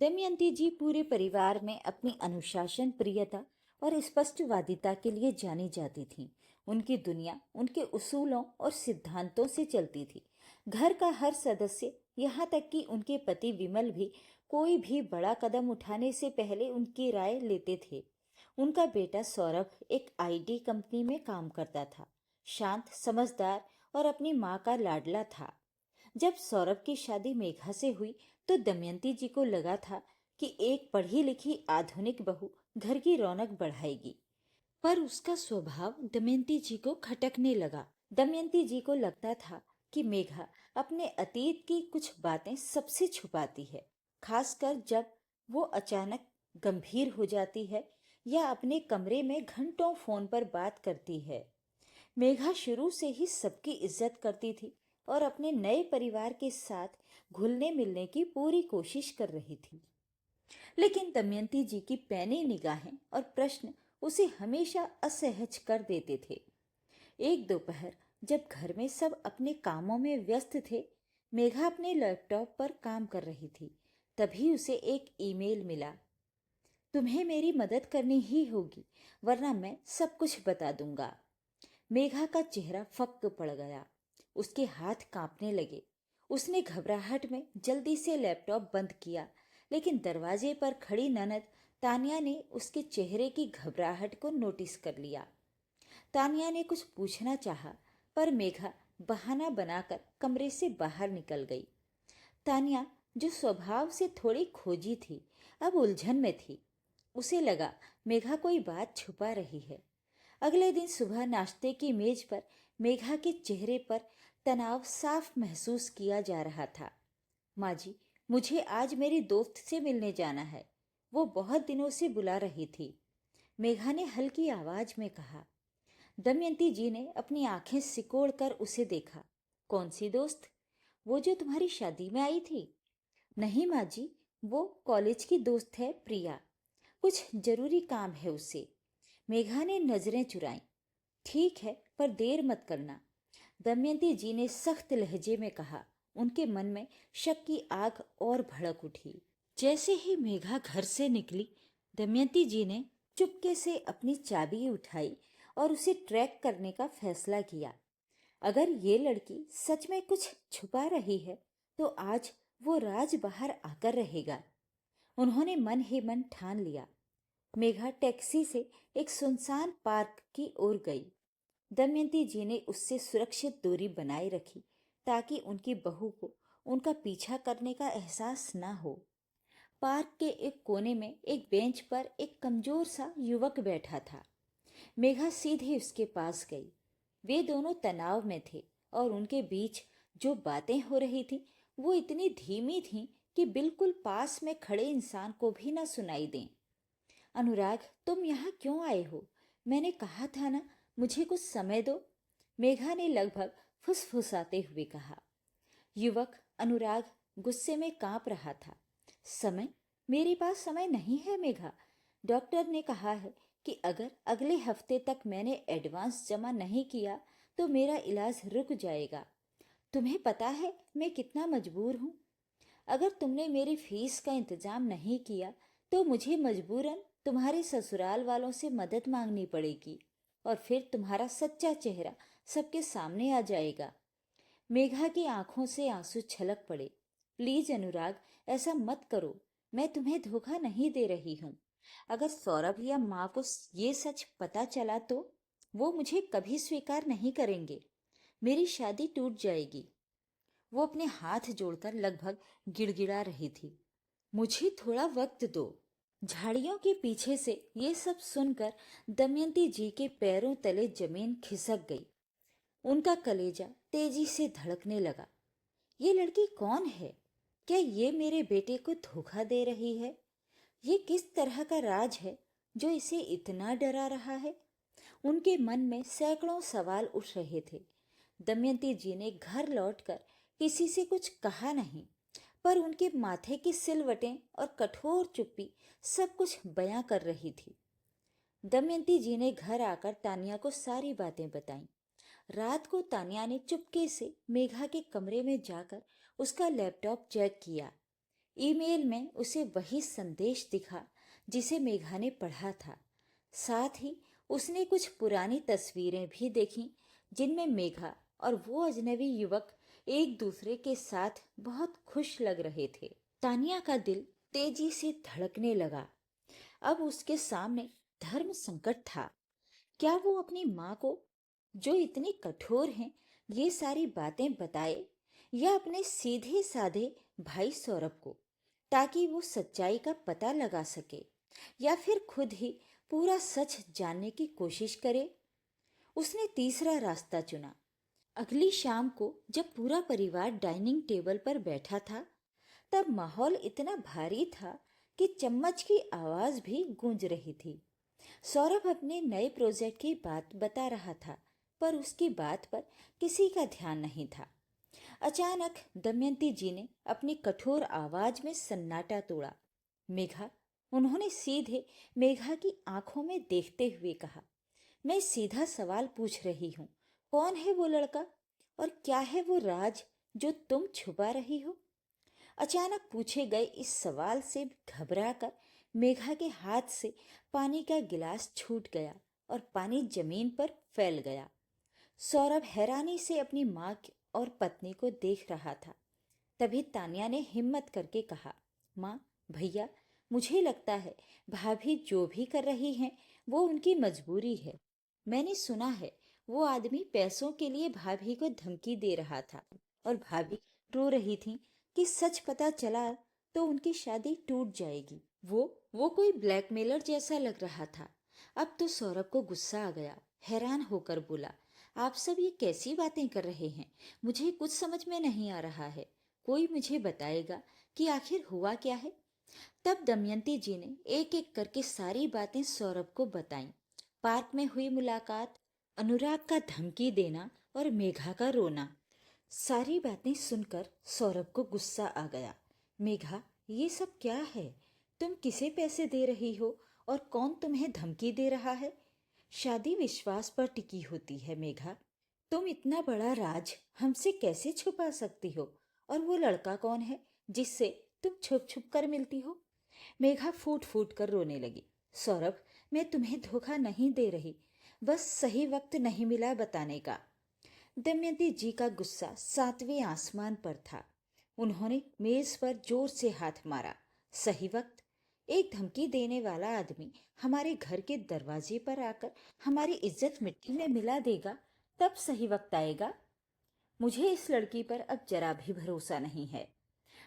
दमयंती जी पूरे परिवार में अपनी अनुशासन प्रियता और स्पष्टवादिता के लिए जानी जाती थीं। उनकी दुनिया उनके उसूलों और सिद्धांतों से चलती थी। घर का हर सदस्य, यहाँ तक कि उनके पति विमल भी, कोई भी बड़ा कदम उठाने से पहले उनकी राय लेते थे। उनका बेटा सौरभ एक आईटी कंपनी में काम करता था। शांत, समझदार और अपनी माँ का लाडला था। जब सौरभ की शादी मेघा से हुई तो दमयंती जी को लगा था कि एक पढ़ी लिखी आधुनिक बहू घर की रौनक बढ़ाएगी। पर उसका स्वभाव दमयंती जी को खटकने लगा। दमयंती जी को लगता था कि मेघा अपने अतीत की कुछ बातें सबसे छुपाती है, खासकर जब वो अचानक गंभीर हो जाती है या अपने कमरे में घंटों फोन पर बात करती है। मेघा शुरू से ही सबकी इज्जत करती थी और अपने नए परिवार के साथ घुलने मिलने की पूरी कोशिश कर रही थी। लेकिन दमयंती जी की पैनी निगाहें और प्रश्न उसे हमेशा असहज कर देते थे। एक दोपहर जब घर में सब अपने कामों में व्यस्त थे, मेघा अपने लैपटॉप पर काम कर रही थी। तभी उसे एक ईमेल मिला। तुम्हें मेरी मदद करनी ही होगी, वरना मैं सब कुछ बता दूंगा। मेघा का चेहरा फक्क पड़ गया। उसके हाथ कांपने लगे। उसने घबराहट में जल्दी से लैपटॉप बंद किया, लेकिन दरवाजे पर खड़ी ननद तानिया ने उसके चेहरे की घबराहट को नोटिस कर लिया। तानिया ने कुछ पूछना चाहा, पर मेघा बहाना बनाकर कमरे से बाहर निकल गई। तानिया, जो स्वभाव से थोड़ी खोजी थी, अब उलझन में थी। उसे लगा मेघा कोई बात छुपा रही है। अगले दिन सुबह नाश्ते की मेज पर मेघा के चेहरे पर तनाव साफ महसूस किया जा रहा था। माँ जी, मुझे आज मेरी दोस्त से मिलने जाना है। वो बहुत दिनों से बुला रही थी, मेघा ने हल्की आवाज में कहा। दमयंती जी ने अपनी आंखें सिकोड़ कर उसे देखा। कौन सी दोस्त? वो जो तुम्हारी शादी में आई थी? नहीं माँ जी, वो कॉलेज की दोस्त है, प्रिया। कुछ जरूरी काम है उसे। मेघा ने नजरें चुराई। ठीक है, पर देर मत करना, दमयंती जी ने सख्त लहजे में कहा। उनके मन में शक की आग और भड़क उठी। जैसे ही मेघा घर से निकली, दमयंती जी ने चुपके से अपनी चाबी उठाई और उसे ट्रैक करने का फैसला किया। अगर ये लड़की सच में कुछ छुपा रही है, तो आज वो राज बाहर आकर रहेगा। उन्होंने मन ही मन ठान लिया। मेघा टैक्सी से एक सुनसान पार्क की ओर गई। दमयंती जी ने उससे सुरक्षित दूरी बनाए रखी, ताकि उनकी बहू को उनका पीछा करने का एहसास न हो। पार्क के एक कोने में एक बेंच पर एक कमजोर सा युवक बैठा था। मेघा सीधे उसके पास गई। वे दोनों तनाव में थे और उनके बीच जो बातें हो रही थी वो इतनी धीमी थीं कि बिल्कुल पास में खड़े इंसान को भी न सुनाई दें। अनुराग, तुम यहाँ क्यों आए हो? मैंने कहा था ना, मुझे कुछ समय दो, मेघा ने लगभग फुसफुसाते हुए कहा। युवक अनुराग गुस्से में कांप रहा था। समय? मेरे पास समय नहीं है मेघा। डॉक्टर ने कहा है कि अगर अगले हफ्ते तक मैंने एडवांस जमा नहीं किया तो मेरा इलाज रुक जाएगा। तुम्हें पता है मैं कितना मजबूर हूँ। अगर तुमने मेरी फीस का इंतजाम नहीं किया तो मुझे मजबूरन तुम्हारे ससुराल वालों से मदद मांगनी पड़ेगी और फिर तुम्हारा सच्चा चेहरा सबके सामने आ जाएगा। मेघा की आंखों से आंसू छलक पड़े। प्लीज अनुराग, ऐसा मत करो। मैं तुम्हें धोखा नहीं दे रही हूँ। अगर सौरभ या माँ को ये सच पता चला तो वो मुझे कभी स्वीकार नहीं करेंगे। मेरी शादी टूट जाएगी। वो अपने हाथ जोड़कर लगभग गिड़गिड़ा रही थी। मुझे थोड़ा वक्त दो। झाड़ियों के पीछे से ये सब सुनकर दमयंती जी के पैरों तले जमीन खिसक गई। उनका कलेजा तेजी से धड़कने लगा। ये लड़की कौन है? क्या ये मेरे बेटे को धोखा दे रही है? ये किस तरह का राज है जो इसे इतना डरा रहा है? उनके मन में सैकड़ों सवाल उठ रहे थे। दमयंती जी ने घर लौटकर किसी से कुछ कहा नहीं, पर उनके माथे की सिलवटें और कठोर चुप्पी सब कुछ बयां कर रही थी। दमयंती जी ने घर आकर तानिया को सारी बातें बताईं। रात को तानिया ने चुपके से मेघा के कमरे में जाकर उसका लैपटॉप चेक किया। ईमेल में उसे वही संदेश दिखा जिसे मेघा ने पढ़ा था। साथ ही उसने कुछ पुरानी तस्वीरें भी देखीं जिनमें मेघा और वो अजनबी युवक एक दूसरे के साथ बहुत खुश लग रहे थे। तानिया का दिल तेजी से धड़कने लगा। अब उसके सामने धर्म संकट था। क्या वो अपनी माँ को, जो इतनी कठोर हैं, ये सारी बातें बताए, या अपने सीधे साधे भाई सौरभ को, ताकि वो सच्चाई का पता लगा सके, या फिर खुद ही पूरा सच जानने की कोशिश करे। उसने तीसरा रास्ता चुना। अगली शाम को जब पूरा परिवार डाइनिंग टेबल पर बैठा था, तब माहौल इतना भारी था कि चम्मच की आवाज भी गूंज रही थी। सौरभ अपने नए प्रोजेक्ट की बात बता रहा था, पर उसकी बात पर किसी का ध्यान नहीं था। अचानक दमयंती जी ने अपनी कठोर आवाज में सन्नाटा तोड़ा। मेघा। उन्होंने सीधे मेघा की आंखों में देखते हुए कहा, मैं सीधा सवाल पूछ रही हूँ, कौन है वो लड़का, और क्या है वो राज जो तुम छुपा रही हो? अचानक पूछे गए इस सवाल से घबराकर मेघा के हाथ से पानी का गिलास छूट गया और पानी जमीन पर फैल गया। सौरभ हैरानी से अपनी माँ और पत्नी को देख रहा था। तभी तानिया ने हिम्मत करके कहा, माँ, भैया, मुझे लगता है भाभी जो भी कर रही हैं वो उनकी मजबूरी है। मैंने सुना है वो आदमी पैसों के लिए भाभी को धमकी दे रहा था और भाभी रो रही थी कि सच पता चला तो उनकी शादी टूट जाएगी। वो कोई ब्लैकमेलर जैसा लग रहा था। अब तो सौरभ को गुस्सा आ गया। हैरान होकर बोला, आप सब ये कैसी बातें कर रहे हैं? मुझे कुछ समझ में नहीं आ रहा है। कोई मुझे बताएगा कि आखिर हुआ क्या है? तब दमयंती जी ने एक एक करके सारी बातें सौरभ को बताईं। पार्क में हुई मुलाकात, अनुराग का धमकी देना और मेघा का रोना। सारी बातें सुनकर सौरभ को गुस्सा आ गया। मेघा, ये सब क्या है? तुम किसे पैसे दे रही हो और कौन तुम्हें धमकी दे रहा है? शादी विश्वास पर टिकी होती है मेघा। तुम इतना बड़ा राज हमसे कैसे छुपा सकती हो? और वो लड़का कौन है जिससे तुम छुप छुप कर मिलती हो? मेघा फूट फूट कर रोने लगी। सौरभ, मैं तुम्हें धोखा नहीं दे रही, बस सही वक्त नहीं मिला बताने का। दमयंती जी का गुस्सा सातवें आसमान पर था। उन्होंने मेज पर जोर से हाथ मारा। सही वक्त? एक धमकी देने वाला आदमी हमारे घर के दरवाजे पर आकर हमारी इज्जत मिट्टी में मिला देगा, तब सही वक्त आएगा? मुझे इस लड़की पर अब जरा भी भरोसा नहीं है।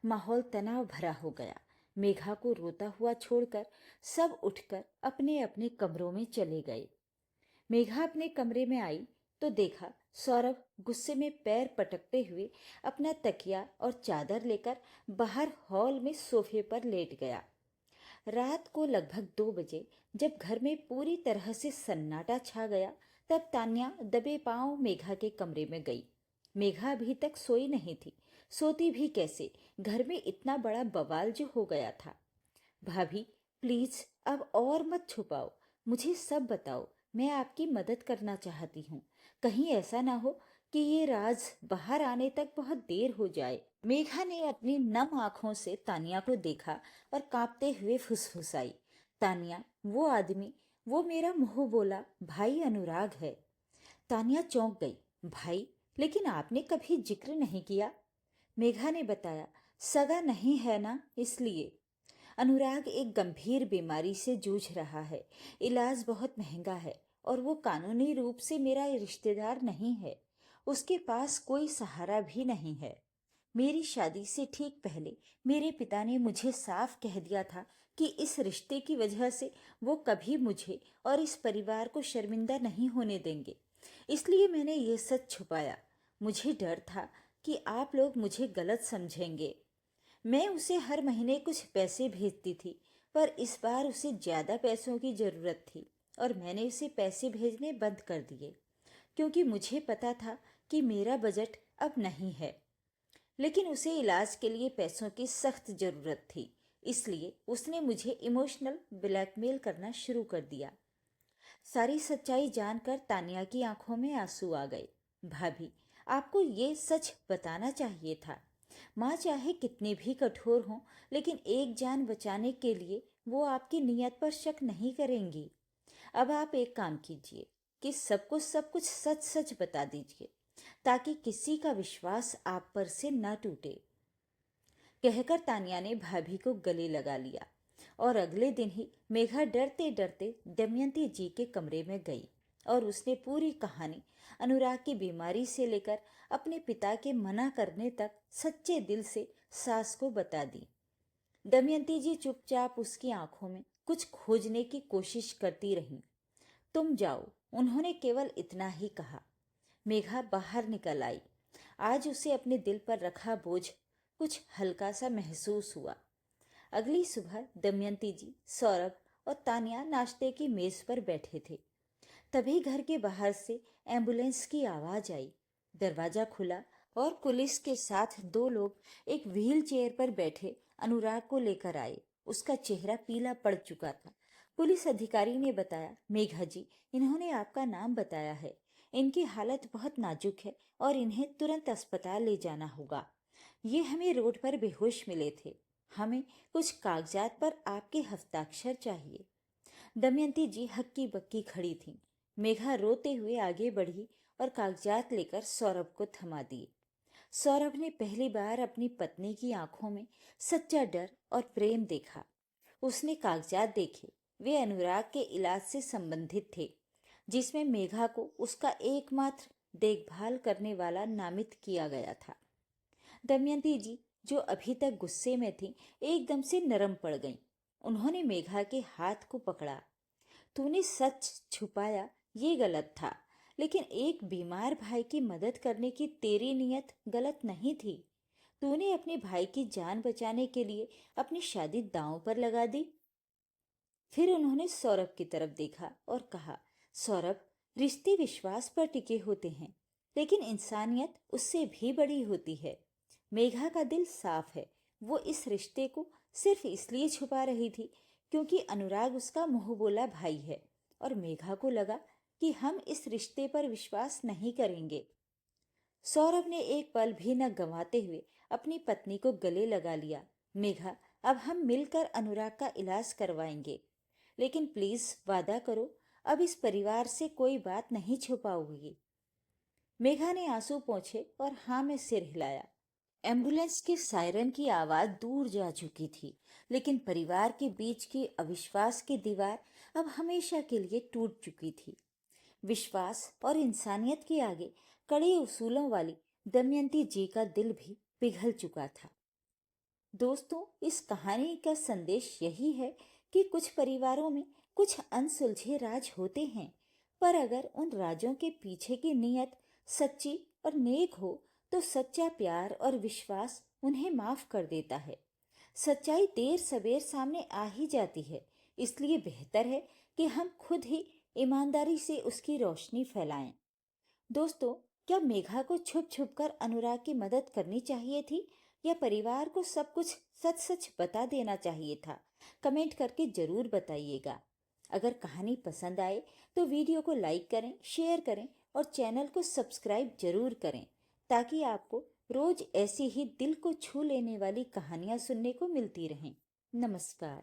माहौल तनाव भरा हो गया। मेघा को रोता हुआ छोड़कर सब उठकर अपने अपने कमरों में चले गए। मेघा अपने कमरे में आई तो देखा सौरभ गुस्से में पैर पटकते हुए अपना तकिया और चादर लेकर बाहर हॉल में सोफे पर लेट गया। रात को लगभग 2 बजे जब घर में पूरी तरह से सन्नाटा छा गया, तब तान्या दबे पांव मेघा के कमरे में गई। मेघा अभी तक सोई नहीं थी। सोती भी कैसे, घर में इतना बड़ा बवाल जो हो गया था। भाभी, प्लीज अब और मत छुपाओ, मुझे सब बताओ। मैं आपकी मदद करना चाहती हूँ। कहीं ऐसा ना हो कि ये राज बाहर आने तक बहुत देर हो जाए। मेघा ने अपनी नम आंखों से तानिया को देखा और कांपते हुए फुसफुसाई, तानिया, वो आदमी, वो मेरा मुंह बोला भाई अनुराग है। तानिया चौंक गई। भाई? लेकिन आपने कभी जिक्र नहीं किया। मेघा ने बताया, सगा नहीं है ना, इसलिए। अनुराग एक गंभीर बीमारी से जूझ रहा है। इलाज बहुत महंगा है और वो कानूनी रूप से मेरा रिश्तेदार नहीं है। उसके पास कोई सहारा भी नहीं है। मेरी शादी से ठीक पहले मेरे पिता ने मुझे साफ कह दिया था कि इस रिश्ते की वजह से वो कभी मुझे और इस परिवार को शर्मिंदा नहीं होने देंगे। इसलिए मैंने ये सच छुपाया। मुझे डर था कि आप लोग मुझे गलत समझेंगे। मैं उसे हर महीने कुछ पैसे भेजती थी, पर इस बार उसे ज़्यादा पैसों की ज़रूरत थी और मैंने उसे पैसे भेजने बंद कर दिए, क्योंकि मुझे पता था कि मेरा बजट अब नहीं है। लेकिन उसे इलाज के लिए पैसों की सख्त ज़रूरत थी, इसलिए उसने मुझे इमोशनल ब्लैकमेल करना शुरू कर दिया। सारी सच्चाई जानकर तानिया की आंखों में आंसू आ गए। भाभी, आपको ये सच बताना चाहिए था। माँ चाहे कितनी भी कठोर हो, लेकिन एक जान बचाने के लिए वो आपकी नीयत पर शक नहीं करेंगी। अब आप एक काम कीजिए कि सबको सब कुछ सच सच बता दीजिए, ताकि किसी का विश्वास आप पर से न टूटे। कहकर तानिया ने भाभी को गले लगा लिया और अगले दिन ही मेघा डरते डरते दमयंती जी के कमरे में गई और उसने पूरी कहानी, अनुराग की बीमारी से लेकर अपने पिता के मना करने तक, सच्चे दिल से सास को बता दी। दमयंती जी चुपचाप उसकी आंखों में कुछ खोजने की कोशिश करती रहीं। तुम जाओ, उन्होंने केवल इतना ही कहा। मेघा बाहर निकल आई। आज उसे अपने दिल पर रखा बोझ कुछ हल्का सा महसूस हुआ। अगली सुबह दमयंती जी, सौरभ और तानिया नाश्ते की मेज पर बैठे थे। तभी घर के बाहर से एम्बुलेंस की आवाज आई। दरवाजा खुला और पुलिस के साथ दो लोग एक व्हील चेयर पर बैठे अनुराग को लेकर आए। उसका चेहरा पीला पड़ चुका था। पुलिस अधिकारी ने बताया, मेघा जी, इन्होंने आपका नाम बताया है। इनकी हालत बहुत नाजुक है और इन्हें तुरंत अस्पताल ले जाना होगा। ये हमें रोड पर बेहोश मिले थे। हमें कुछ कागजात पर आपके हस्ताक्षर चाहिए। दमयंती जी हक्की बक्की खड़ी थीं। मेघा रोते हुए आगे बढ़ी और कागजात लेकर सौरभ को थमा दिए। सौरभ ने पहली बार अपनी पत्नी की आंखों में सच्चा डर और प्रेम देखा। उसने कागजात देखे। वे अनुराग के इलाज से संबंधित थे, जिसमें मेघा को उसका एकमात्र देखभाल करने वाला नामित किया गया था। दमयंती जी, जो अभी तक गुस्से में थी, एकदम से नरम पड़ गईं। उन्होंने मेघा के हाथ को पकड़ा। तूने सच छुपाया, ये गलत था, लेकिन एक बीमार भाई की मदद करने की तेरी नीयत गलत नहीं थी। तूने अपने भाई की जान बचाने के लिए अपनी शादी दांव पर लगा दी। फिर उन्होंने सौरभ की तरफ देखा और कहा, सौरभ, रिश्ते विश्वास पर टिके होते हैं, लेकिन इंसानियत उससे भी बड़ी होती है। मेघा का दिल साफ है। वो इस रिश्ते को सिर्फ इसलिए छुपा रही थी क्योंकि अनुराग उसका मुंह बोला भाई है, और मेघा को लगा कि हम इस रिश्ते पर विश्वास नहीं करेंगे। सौरभ ने एक पल भी न गंवाते हुए अपनी पत्नी को गले लगा लिया। मेघा, अब हम मिलकर अनुराग का इलाज करवाएंगे, लेकिन प्लीज वादा करो, अब इस परिवार से कोई बात नहीं छुपाओगी। मेघा ने आंसू पोंछे और हाँ में सिर हिलाया। एम्बुलेंस के सायरन की आवाज दूर जा चुकी थी, लेकिन परिवार के बीच की अविश्वास की दीवार अब हमेशा के लिए टूट चुकी थी। विश्वास और इंसानियत के आगे कड़े उसूलों वाली दमयंती जी का दिल भी पिघल चुका था। दोस्तों, इस कहानी का संदेश यही है कि कुछ परिवारों में कुछ अनसुलझे राज होते हैं, पर अगर उन राजों के पीछे की नीयत सच्ची और नेक हो, तो सच्चा प्यार और विश्वास उन्हें माफ कर देता है। सच्चाई देर सवेर सामने आ ही जाती है, इसलिए बेहतर है कि हम खुद ही ईमानदारी से उसकी रोशनी फैलाएं। दोस्तों, क्या मेघा को छुप छुप कर अनुराग की मदद करनी चाहिए थी, या परिवार को सब कुछ सच सच बता देना चाहिए था? कमेंट करके जरूर बताइएगा। अगर कहानी पसंद आए तो वीडियो को लाइक करें, शेयर करें और चैनल को सब्सक्राइब जरूर करें, ताकि आपको रोज ऐसी ही दिल को छू लेने वाली कहानियां सुनने को मिलती रहें। नमस्कार।